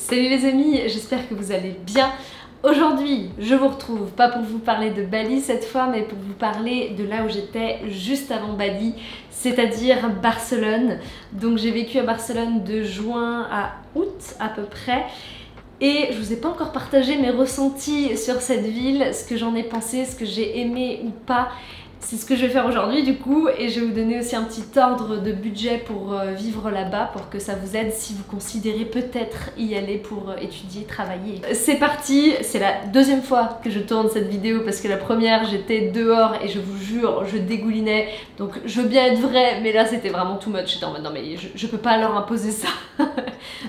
Salut les amis, j'espère que vous allez bien. Aujourd'hui, je vous retrouve, pas pour vous parler de Bali cette fois, mais pour vous parler de là où j'étais juste avant Bali, c'est-à-dire Barcelone. Donc j'ai vécu à Barcelone de juin à août à peu près. Et je vous ai pas encore partagé mes ressentis sur cette ville, ce que j'en ai pensé, ce que j'ai aimé ou pas. C'est ce que je vais faire aujourd'hui du coup, et je vais vous donner aussi un petit ordre de budget pour vivre là-bas, pour que ça vous aide si vous considérez peut-être y aller pour étudier, travailler. C'est parti, c'est la deuxième fois que je tourne cette vidéo parce que la première j'étais dehors et je vous jure je dégoulinais, donc je veux bien être vraie mais là c'était vraiment too much, j'étais en mode non mais je peux pas leur imposer ça.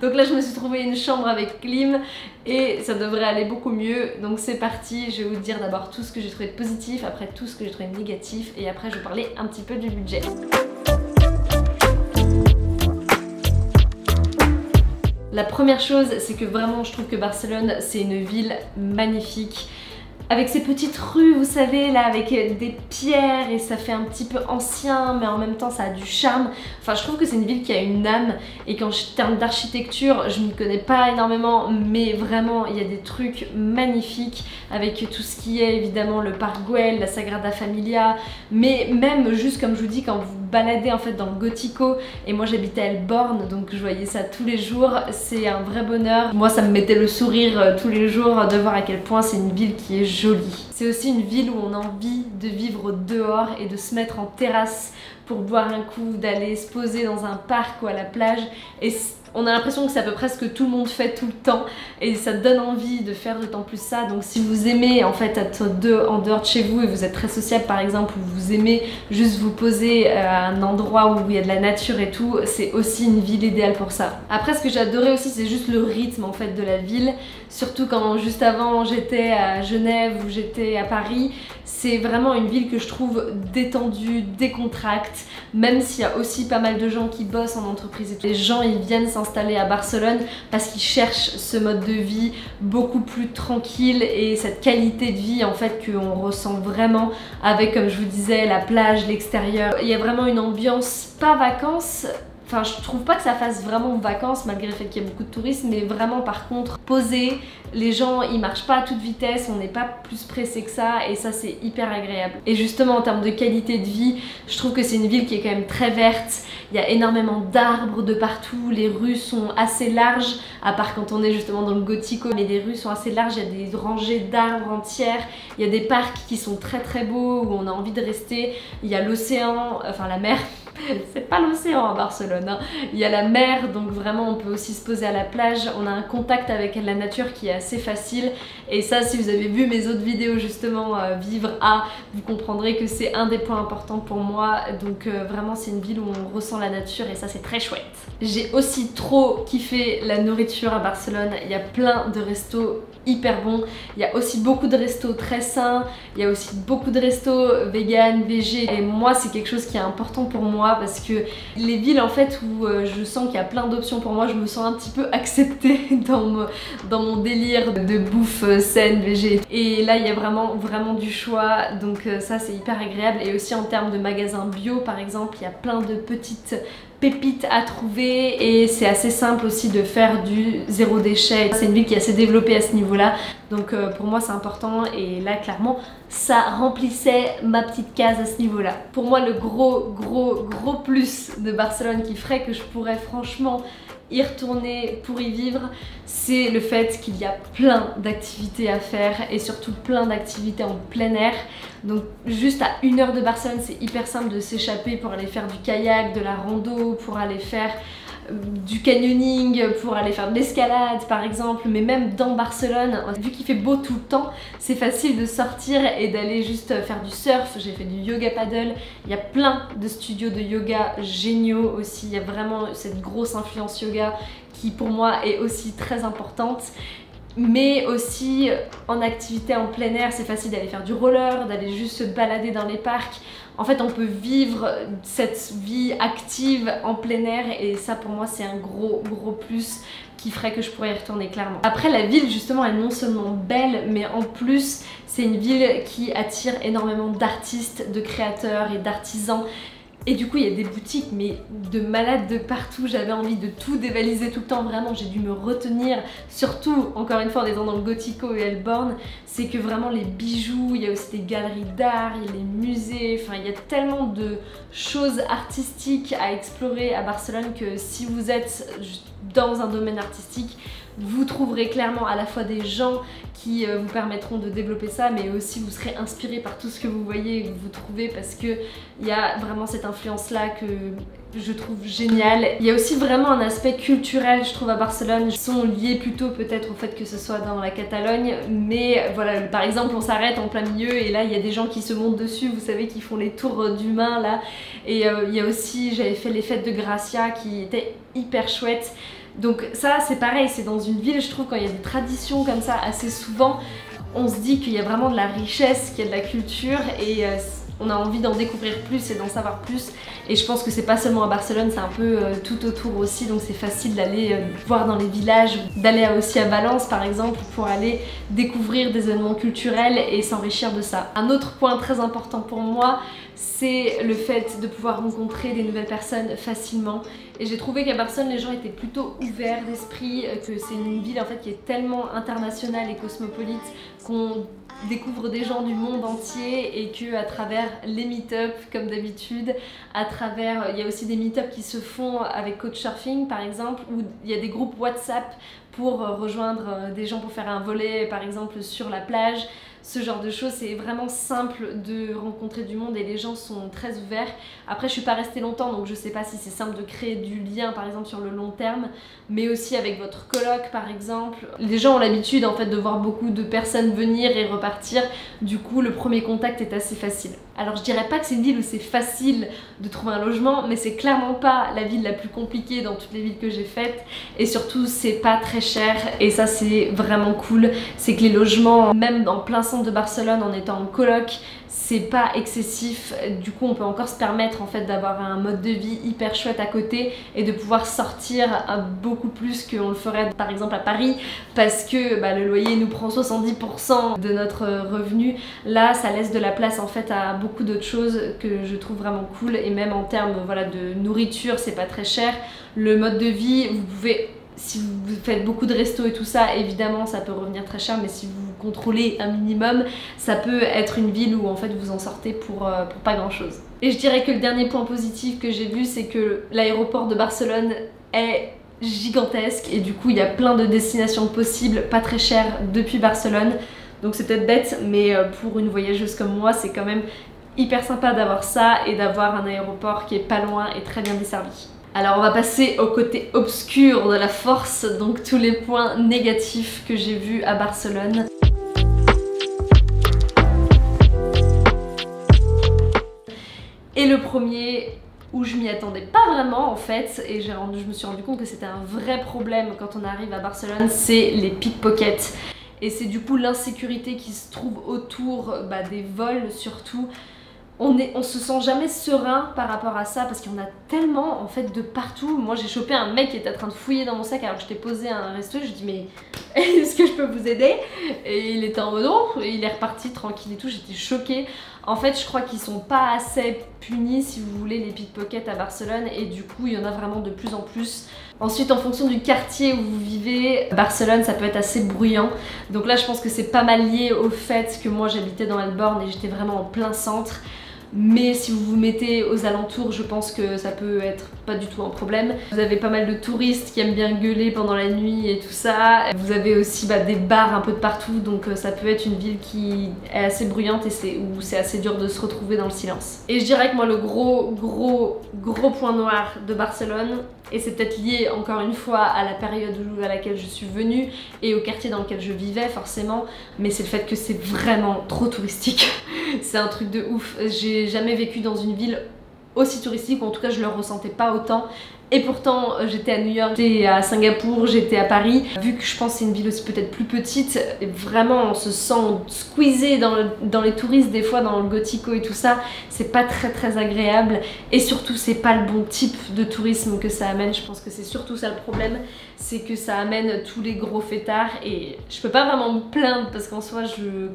Donc là je me suis trouvé une chambre avec clim et ça devrait aller beaucoup mieux, donc c'est parti. Je vais vous dire d'abord tout ce que j'ai trouvé de positif, après tout ce que j'ai trouvé de négatif et après je vais parler un petit peu du budget. La première chose, c'est que vraiment je trouve que Barcelone c'est une ville magnifique. Avec ces petites rues, vous savez, là, avec des pierres et ça fait un petit peu ancien, mais en même temps ça a du charme. Enfin, je trouve que c'est une ville qui a une âme et qu'en termes d'architecture, je m'y connais pas énormément, mais vraiment, il y a des trucs magnifiques avec tout ce qui est évidemment le Parc Güell, la Sagrada Familia, mais même juste comme je vous dis, quand vous baladez en fait dans le Gótico, et moi j'habitais à Elborn, donc je voyais ça tous les jours, c'est un vrai bonheur. Moi, ça me mettait le sourire tous les jours de voir à quel point c'est une ville qui est jolie. C'est aussi une ville où on a envie de vivre dehors et de se mettre en terrasse pour boire un coup, d'aller se poser dans un parc ou à la plage, et on a l'impression que c'est à peu près ce que tout le monde fait tout le temps et ça donne envie de faire d'autant plus ça. Donc si vous aimez en fait être en dehors de chez vous et vous êtes très sociable par exemple, ou vous aimez juste vous poser à un endroit où il y a de la nature et tout, c'est aussi une ville idéale pour ça. Après, ce que j'ai adoré aussi, c'est juste le rythme en fait de la ville, surtout quand juste avant j'étais à Genève ou j'étais à Paris. C'est vraiment une ville que je trouve détendue, décontracte, même s'il y a aussi pas mal de gens qui bossent en entreprise. Les gens ils viennent s'installer à Barcelone parce qu'ils cherchent ce mode de vie beaucoup plus tranquille et cette qualité de vie en fait qu'on ressent vraiment avec, comme je vous disais, la plage, l'extérieur. Il y a vraiment une ambiance, pas vacances. Enfin, je trouve pas que ça fasse vraiment vacances malgré le fait qu'il y a beaucoup de touristes, mais vraiment par contre posé, les gens ils marchent pas à toute vitesse, on n'est pas plus pressé que ça et ça c'est hyper agréable. Et justement en termes de qualité de vie, je trouve que c'est une ville qui est quand même très verte, il y a énormément d'arbres de partout, les rues sont assez larges, à part quand on est justement dans le Gótico, mais les rues sont assez larges, il y a des rangées d'arbres entières, il y a des parcs qui sont très très beaux où on a envie de rester, il y a l'océan, enfin la mer. C'est pas l'océan à Barcelone, hein. Il y a la mer, donc vraiment on peut aussi se poser à la plage, on a un contact avec la nature qui est assez facile et ça, si vous avez vu mes autres vidéos justement vivre à, vous comprendrez que c'est un des points importants pour moi. Donc vraiment c'est une ville où on ressent la nature et ça c'est très chouette. J'ai aussi trop kiffé la nourriture à Barcelone, il y a plein de restos hyper bons, il y a aussi beaucoup de restos très sains, il y a aussi beaucoup de restos vegan, végé, et moi c'est quelque chose qui est important pour moi parce que les villes en fait où je sens qu'il y a plein d'options pour moi, je me sens un petit peu acceptée dans mon délire de bouffe saine, végé, et là il y a vraiment du choix, donc ça c'est hyper agréable. Et aussi en termes de magasins bio par exemple, il y a plein de petites pépites à trouver et c'est assez simple aussi de faire du zéro déchet. C'est une ville qui est assez développée à ce niveau-là, donc pour moi c'est important et là clairement ça remplissait ma petite case à ce niveau-là. Pour moi le gros plus de Barcelone qui ferait que je pourrais franchement y retourner pour y vivre, c'est le fait qu'il y a plein d'activités à faire et surtout plein d'activités en plein air. Donc juste à 1 heure de Barcelone, c'est hyper simple de s'échapper pour aller faire du kayak, de la rando, pour aller faire du canyoning, pour aller faire de l'escalade par exemple. Mais même dans Barcelone, vu qu'il fait beau tout le temps, c'est facile de sortir et d'aller juste faire du surf. J'ai fait du yoga paddle, il y a plein de studios de yoga géniaux aussi, il y a vraiment cette grosse influence yoga qui pour moi est aussi très importante. Mais aussi en activité en plein air, c'est facile d'aller faire du roller, d'aller juste se balader dans les parcs. En fait, on peut vivre cette vie active en plein air et ça pour moi c'est un gros plus qui ferait que je pourrais y retourner clairement. Après, la ville justement est non seulement belle, mais en plus c'est une ville qui attire énormément d'artistes, de créateurs et d'artisans. Et du coup il y a des boutiques mais de malades de partout, j'avais envie de tout dévaliser tout le temps, vraiment j'ai dû me retenir, surtout encore une fois en étant dans le Gothico et Helborn, c'est que vraiment les bijoux, il y a aussi des galeries d'art, il y a les musées, enfin il y a tellement de choses artistiques à explorer à Barcelone que si vous êtes dans un domaine artistique, vous trouverez clairement à la fois des gens qui vous permettront de développer ça, mais aussi vous serez inspiré par tout ce que vous voyez et que vous trouvez, parce que il y a vraiment cette influence là que je trouve géniale. Il y a aussi vraiment un aspect culturel, je trouve, à Barcelone. Ils sont liés plutôt peut-être au fait que ce soit dans la Catalogne, mais voilà, par exemple on s'arrête en plein milieu et là il y a des gens qui se montent dessus, vous savez, qui font les tours d'humains là. Et il y a aussi, j'avais fait les fêtes de Gracia qui étaient hyper chouettes. Donc ça c'est pareil, c'est dans une ville, je trouve, quand il y a des traditions comme ça, assez souvent on se dit qu'il y a vraiment de la richesse, qu'il y a de la culture, et on a envie d'en découvrir plus et d'en savoir plus. Et je pense que c'est pas seulement à Barcelone, c'est un peu tout autour aussi, donc c'est facile d'aller voir dans les villages, d'aller aussi à Valence par exemple pour aller découvrir des événements culturels et s'enrichir de ça. Un autre point très important pour moi, c'est le fait de pouvoir rencontrer des nouvelles personnes facilement. Et j'ai trouvé qu'à Barcelone, les gens étaient plutôt ouverts d'esprit, que c'est une ville en fait qui est tellement internationale et cosmopolite qu'on découvre des gens du monde entier, et que à travers les meet-up comme d'habitude, à travers, il y a aussi des meet-up qui se font avec Couchsurfing par exemple, où il y a des groupes WhatsApp pour rejoindre des gens pour faire un volley par exemple sur la plage. Ce genre de choses, c'est vraiment simple de rencontrer du monde et les gens sont très ouverts. Après je suis pas restée longtemps donc je sais pas si c'est simple de créer du lien par exemple sur le long terme, mais aussi avec votre coloc par exemple. Les gens ont l'habitude en fait de voir beaucoup de personnes venir et repartir, du coup le premier contact est assez facile. Alors je dirais pas que c'est une ville où c'est facile de trouver un logement, mais c'est clairement pas la ville la plus compliquée dans toutes les villes que j'ai faites, et surtout c'est pas très cher, et ça c'est vraiment cool. C'est que les logements, même en plein centre de Barcelone en étant en coloc, c'est pas excessif, du coup on peut encore se permettre en fait d'avoir un mode de vie hyper chouette à côté et de pouvoir sortir beaucoup plus qu'on le ferait par exemple à Paris, parce que le loyer nous prend 70% de notre revenu. Là ça laisse de la place en fait à beaucoup d'autres choses que je trouve vraiment cool, et même en termes voilà, de nourriture c'est pas très cher. Le mode de vie, vous pouvez, si vous faites beaucoup de restos et tout ça, évidemment ça peut revenir très cher, mais si vous contrôlez un minimum, ça peut être une ville où en fait vous en sortez pour pas grand chose. Et je dirais que le dernier point positif que j'ai vu, c'est que l'aéroport de Barcelone est gigantesque, et du coup il y a plein de destinations possibles, pas très chères depuis Barcelone. Donc c'est peut-être bête, mais pour une voyageuse comme moi, c'est quand même hyper sympa d'avoir ça et d'avoir un aéroport qui est pas loin et très bien desservi. Alors on va passer au côté obscur de la force, donc tous les points négatifs que j'ai vus à Barcelone. Et le premier, où je m'y attendais pas vraiment en fait, et je me suis rendu compte que c'était un vrai problème quand on arrive à Barcelone, c'est les pickpockets. Et c'est du coup l'insécurité qui se trouve autour des vols surtout. On se sent jamais serein par rapport à ça, parce qu'il y en a tellement en fait de partout. Moi j'ai chopé un mec qui était en train de fouiller dans mon sac alors que j'étais posée à un resto, je lui dis mais est-ce que je peux vous aider? Et il était en mode non, et il est reparti tranquille et tout, j'étais choquée. En fait je crois qu'ils sont pas assez punis si vous voulez les pickpockets à Barcelone, et du coup il y en a vraiment de plus en plus. Ensuite en fonction du quartier où vous vivez, Barcelone ça peut être assez bruyant. Donc là je pense que c'est pas mal lié au fait que moi j'habitais dans Helborn et j'étais vraiment en plein centre. Mais si vous vous mettez aux alentours, je pense que ça peut être pas du tout un problème. Vous avez pas mal de touristes qui aiment bien gueuler pendant la nuit et tout ça. Vous avez aussi des bars un peu de partout, donc ça peut être une ville qui est assez bruyante et où c'est assez dur de se retrouver dans le silence. Et je dirais que moi le gros point noir de Barcelone, et c'est peut-être lié encore une fois à la période à laquelle je suis venue et au quartier dans lequel je vivais forcément, mais c'est le fait que c'est vraiment trop touristique. C'est un truc de ouf. J'ai jamais vécu dans une ville aussi touristique, ou en tout cas je le ressentais pas autant, Et pourtant j'étais à New York, j'étais à Singapour, j'étais à Paris. Vu que je pense que c'est une ville aussi peut-être plus petite, vraiment on se sent squeezé dans les touristes des fois, dans le Gothico et tout ça, c'est pas très agréable et surtout c'est pas le bon type de tourisme que ça amène. Je pense que c'est surtout ça le problème, c'est que ça amène tous les gros fêtards et je peux pas vraiment me plaindre parce qu'en soi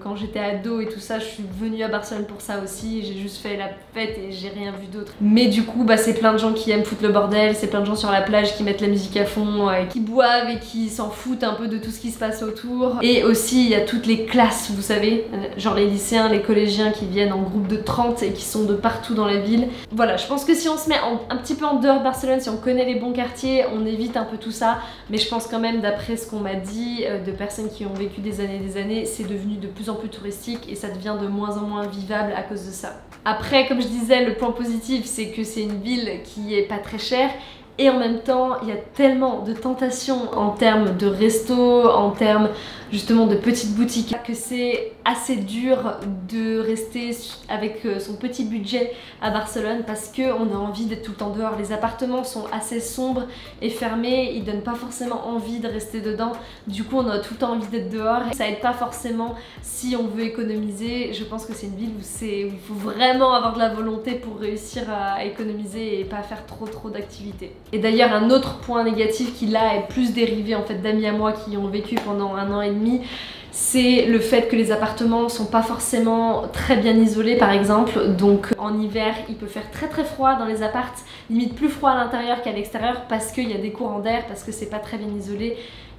quand j'étais ado et tout ça, je suis venue à Barcelone pour ça aussi, j'ai juste fait la fête et j'ai rien vu d'autre. Mais du coup bah c'est plein de gens qui aiment foutre le bordel, c'est plein de gens sur la plage qui mettent la musique à fond, qui boivent et qui s'en foutent un peu de tout ce qui se passe autour. Et aussi il y a toutes les classes, vous savez, genre les lycéens, les collégiens qui viennent en groupe de 30 et qui sont de partout dans la ville. Voilà, je pense que si on se met un petit peu en dehors de Barcelone, si on connaît les bons quartiers, on évite un peu tout ça. Mais je pense quand même, d'après ce qu'on m'a dit, de personnes qui ont vécu des années, c'est devenu de plus en plus touristique et ça devient de moins en moins vivable à cause de ça. Après, comme je disais, le point positif, c'est que c'est une ville qui est pas très chère. Et en même temps, il y a tellement de tentations en termes de resto, en termes justement de petites boutiques, que c'est assez dur de rester avec son petit budget à Barcelone parce qu'on a envie d'être tout le temps dehors. Les appartements sont assez sombres et fermés, ils donnent pas forcément envie de rester dedans. Du coup, on a tout le temps envie d'être dehors. Ça aide pas forcément si on veut économiser. Je pense que c'est une ville où il faut vraiment avoir de la volonté pour réussir à économiser et pas faire trop d'activités. Et d'ailleurs, un autre point négatif qui là est plus dérivé en fait d'amis à moi qui ont vécu pendant 1 an et demi, c'est le fait que les appartements sont pas forcément très bien isolés par exemple. Donc en hiver il peut faire très froid dans les apparts, limite plus froid à l'intérieur qu'à l'extérieur parce qu'il y a des courants d'air, parce que c'est pas très bien isolé.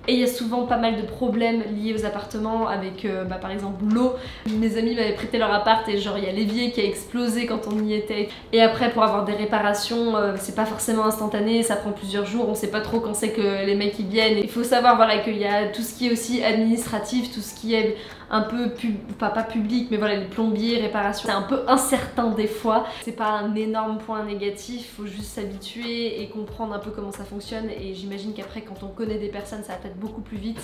Et il y a souvent pas mal de problèmes liés aux appartements avec par exemple l'eau. Mes amis m'avaient prêté leur appart et genre il y a l'évier qui a explosé quand on y était. Et après pour avoir des réparations, c'est pas forcément instantané, ça prend plusieurs jours, on sait pas trop quand c'est que les mecs ils viennent. Il faut savoir voilà qu'il y a tout ce qui est aussi administratif, tout ce qui est un peu pas public, mais voilà, les plombiers, réparations, c'est un peu incertain des fois. C'est pas un énorme point négatif, faut juste s'habituer et comprendre un peu comment ça fonctionne. Et j'imagine qu'après quand on connaît des personnes ça va peut-être beaucoup plus vite.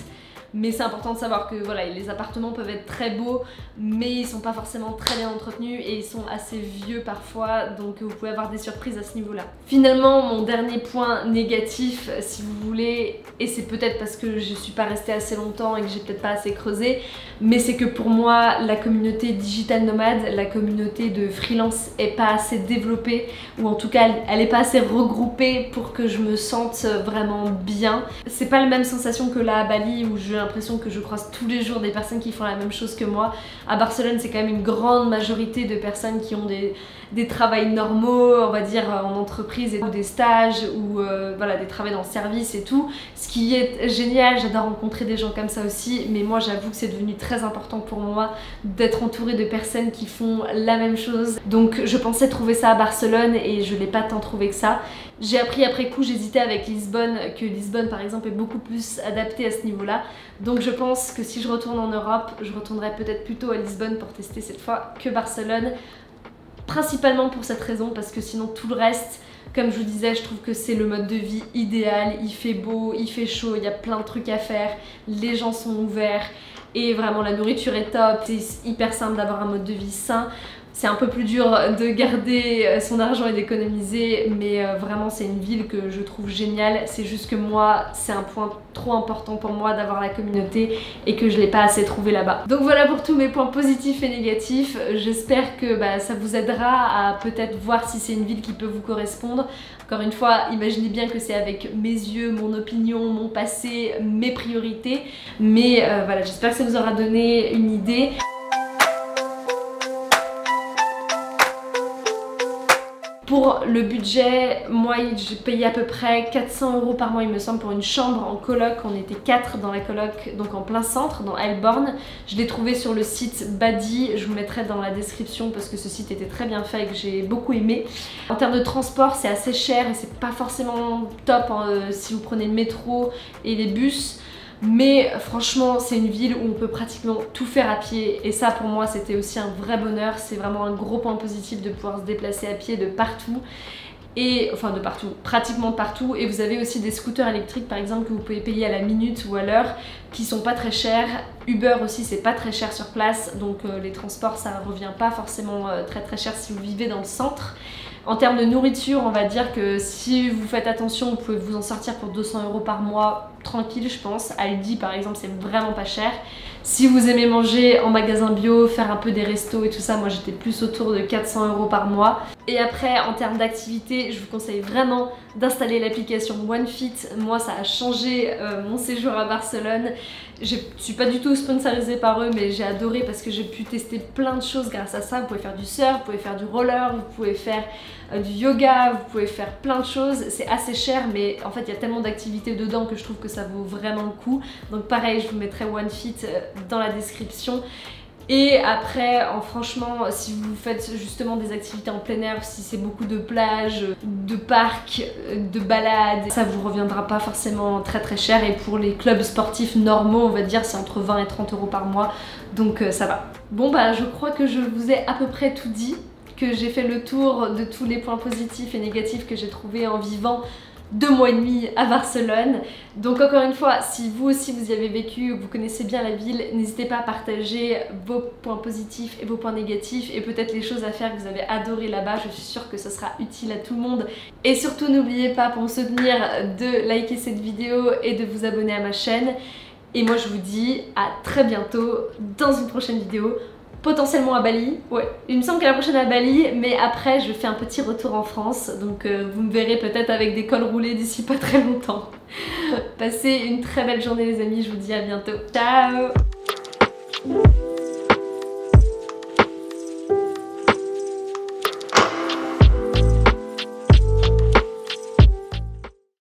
Mais c'est important de savoir que voilà, les appartements peuvent être très beaux, mais ils sont pas forcément très bien entretenus et ils sont assez vieux parfois, donc vous pouvez avoir des surprises à ce niveau-là. Finalement, mon dernier point négatif, si vous voulez, et c'est peut-être parce que je suis pas restée assez longtemps et que j'ai peut-être pas assez creusé, mais c'est que pour moi, la communauté digital nomade, la communauté de freelance est pas assez développée, ou en tout cas, elle est pas assez regroupée pour que je me sente vraiment bien. C'est pas la même sensation que là à Bali où j'ai l'impression que je croise tous les jours des personnes qui font la même chose que moi. À Barcelone, c'est quand même une grande majorité de personnes qui ont des travails normaux, on va dire en entreprise, ou des stages, ou voilà, des travails dans le service et tout. Ce qui est génial, j'adore rencontrer des gens comme ça aussi, mais moi j'avoue que c'est devenu très important pour moi d'être entourée de personnes qui font la même chose. Donc je pensais trouver ça à Barcelone et je l'ai pas tant trouvé que ça. J'ai appris après coup, j'hésitais avec Lisbonne, que Lisbonne par exemple est beaucoup plus adaptée à ce niveau-là. Donc je pense que si je retourne en Europe, je retournerai peut-être plutôt à Lisbonne pour tester cette fois que Barcelone. Principalement pour cette raison, parce que sinon tout le reste, comme je vous disais, je trouve que c'est le mode de vie idéal. Il fait beau, il fait chaud, il y a plein de trucs à faire, les gens sont ouverts et vraiment la nourriture est top. C'est hyper simple d'avoir un mode de vie sain. C'est un peu plus dur de garder son argent et d'économiser, mais vraiment c'est une ville que je trouve géniale. C'est juste que moi, c'est un point trop important pour moi d'avoir la communauté et que je l'ai pas assez trouvé là-bas. Donc voilà pour tous mes points positifs et négatifs. J'espère que ça vous aidera à peut-être voir si c'est une ville qui peut vous correspondre. Encore une fois, imaginez bien que c'est avec mes yeux, mon opinion, mon passé, mes priorités. Mais voilà, j'espère que ça vous aura donné une idée. Pour le budget, moi j'ai payé à peu près 400 € par mois il me semble pour une chambre en coloc. On était 4 dans la coloc, donc en plein centre, dans Heilbronn. Je l'ai trouvé sur le site Badi, je vous mettrai dans la description parce que ce site était très bien fait et que j'ai beaucoup aimé. En termes de transport, c'est assez cher et c'est pas forcément top si vous prenez le métro et les bus. Mais franchement c'est une ville où on peut pratiquement tout faire à pied et ça pour moi c'était aussi un vrai bonheur. C'est vraiment un gros point positif de pouvoir se déplacer à pied de partout. Et enfin de partout, pratiquement partout. Et vous avez aussi des scooters électriques par exemple que vous pouvez payer à la minute ou à l'heure qui sont pas très chers. Uber aussi c'est pas très cher sur place, donc les transports ça revient pas forcément très cher si vous vivez dans le centre. En termes de nourriture, on va dire que si vous faites attention, vous pouvez vous en sortir pour 200 € par mois, tranquille je pense. Aldi par exemple, c'est vraiment pas cher. Si vous aimez manger en magasin bio, faire un peu des restos et tout ça, moi j'étais plus autour de 400 € par mois. Et après, en termes d'activité, je vous conseille vraiment d'installer l'application OneFit. Moi ça a changé mon séjour à Barcelone. Je suis pas du tout sponsorisée par eux, mais j'ai adoré parce que j'ai pu tester plein de choses grâce à ça. Vous pouvez faire du surf, vous pouvez faire du roller, vous pouvez faire du yoga, vous pouvez faire plein de choses. C'est assez cher, mais en fait il y a tellement d'activités dedans que je trouve que ça vaut vraiment le coup. Donc pareil, je vous mettrai OneFit dans la description. Et après, franchement, si vous faites justement des activités en plein air, si c'est beaucoup de plages, de parcs, de balades, ça vous reviendra pas forcément très très cher. Et pour les clubs sportifs normaux, on va dire, c'est entre 20 et 30 € par mois, donc ça va. Bon bah je crois que je vous ai à peu près tout dit, que j'ai fait le tour de tous les points positifs et négatifs que j'ai trouvés en vivant 2 mois et demi à Barcelone. Donc encore une fois, si vous aussi vous y avez vécu, vous connaissez bien la ville, n'hésitez pas à partager vos points positifs et vos points négatifs et peut-être les choses à faire que vous avez adoré là-bas. Je suis sûre que ça sera utile à tout le monde. Et surtout n'oubliez pas, pour me soutenir, de liker cette vidéo et de vous abonner à ma chaîne. Et moi je vous dis à très bientôt dans une prochaine vidéo. Potentiellement à Bali, ouais, il me semble que la prochaine est à Bali, mais après je fais un petit retour en France, donc vous me verrez peut-être avec des cols roulés d'ici pas très longtemps. Passez une très belle journée les amis, je vous dis à bientôt. Ciao!